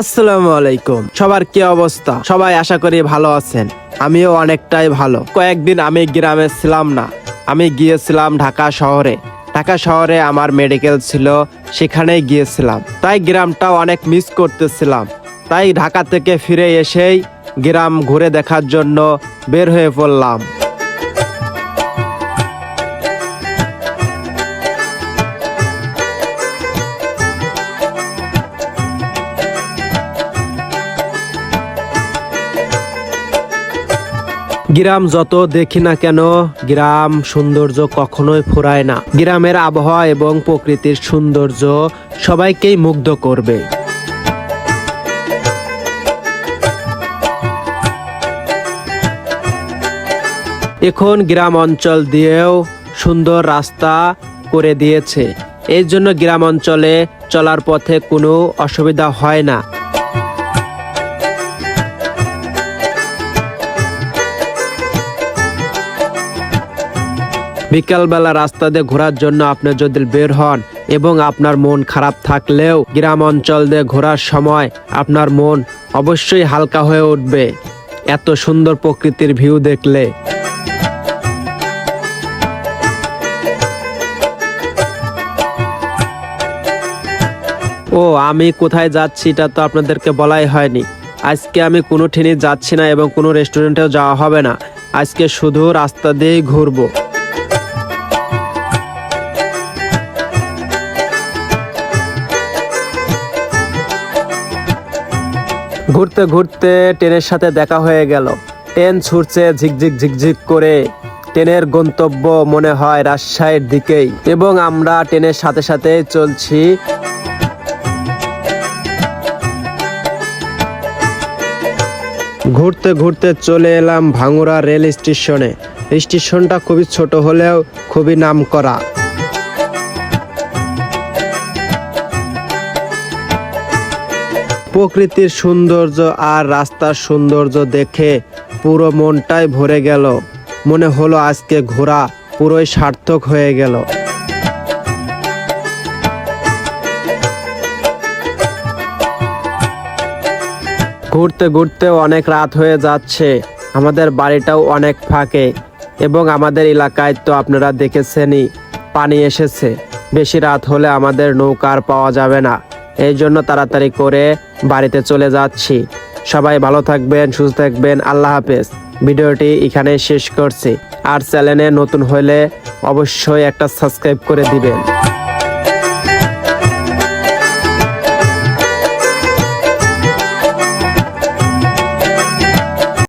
আসসালামু আলাইকুম। সবার কি অবস্থা? সবাই আশা করি ভালো আছেন। আমিও অনেকটাই ভালো। কয়েকদিন আমি গ্রামে ছিলাম না, আমি গিয়েছিলাম ঢাকা শহরে। ঢাকা শহরে আমার মেডিকেল ছিল, সেখানেই গিয়েছিলাম। তাই গ্রামটা অনেক মিস করতেছিলাম। তাই ঢাকা থেকে ফিরে এসেই গ্রাম ঘুরে দেখার জন্য বের হয়ে পড়লাম। গ্রাম যত দেখি না কেন, গ্রাম সৌন্দর্য কখনোই ফুরায় না। গ্রামের আবহাওয়া এবং প্রকৃতির সৌন্দর্য সবাইকেই মুগ্ধ করবে। এখন গ্রাম অঞ্চল দিয়েও সুন্দর রাস্তা করে দিয়েছে। এই জন্য গ্রাম অঞ্চলে চলার পথে কোনো অসুবিধা হয় না। বিকালবেলা রাস্তা দিয়ে ঘোরার জন্য আপনি যদি বের হন এবং আপনার মন খারাপ থাকলেও গ্রাম অঞ্চল দিয়ে ঘোরার সময় আপনার মন অবশ্যই হালকা হয়ে উঠবে এত সুন্দর প্রকৃতির ভিউ দেখলে। ও আমি কোথায় যাচ্ছি এটা তো আপনাদেরকে বলাই হয়নি। আজকে আমি কোনো ঠেনে যাচ্ছি না এবং কোনো রেস্টুরেন্টেও যাওয়া হবে না। আজকে শুধু রাস্তা দিয়েই ঘুরবো। ঘুরতে ঘুরতে ট্রেনের সাথে দেখা হয়ে গেল। ট্রেন ছুটছে ঝিকঝিক ঝিকঝিক করে। ট্রেনের গন্তব্য মনে হয় রাজশাহীর দিকেই এবং আমরা ট্রেনের সাথে সাথে চলছি। ঘুরতে ঘুরতে চলে এলাম ভাঙ্গুড়া রেল স্টেশনে। স্টেশনটা খুবই ছোট হলেও খুবই নামকরা। প্রকৃতির সৌন্দর্য আর রাস্তার সৌন্দর্য দেখে পুরো মনটাই ভরে গেল। মনে হলো আজকে ঘোরা পুরোই সার্থক হয়ে গেল। ঘুরতে ঘুরতে অনেক রাত হয়ে যাচ্ছে। আমাদের বাড়িটাও অনেক ফাঁকে এবং আমাদের এলাকায় তো আপনারা দেখেছেনই পানি এসেছে। বেশি রাত হলে আমাদের নৌকা আর পাওয়া যাবে না। এই জন্য তাড়াতাড়ি করে বাড়িতে চলে যাচ্ছি। সবাই ভালো থাকবেন, সুস্থ থাকবেন। আল্লাহ হাফেজ। ভিডিওটি এখানে শেষ করছি। আর চ্যানেলে নতুন হলে অবশ্যই একটা সাবস্ক্রাইব করে দিবেন।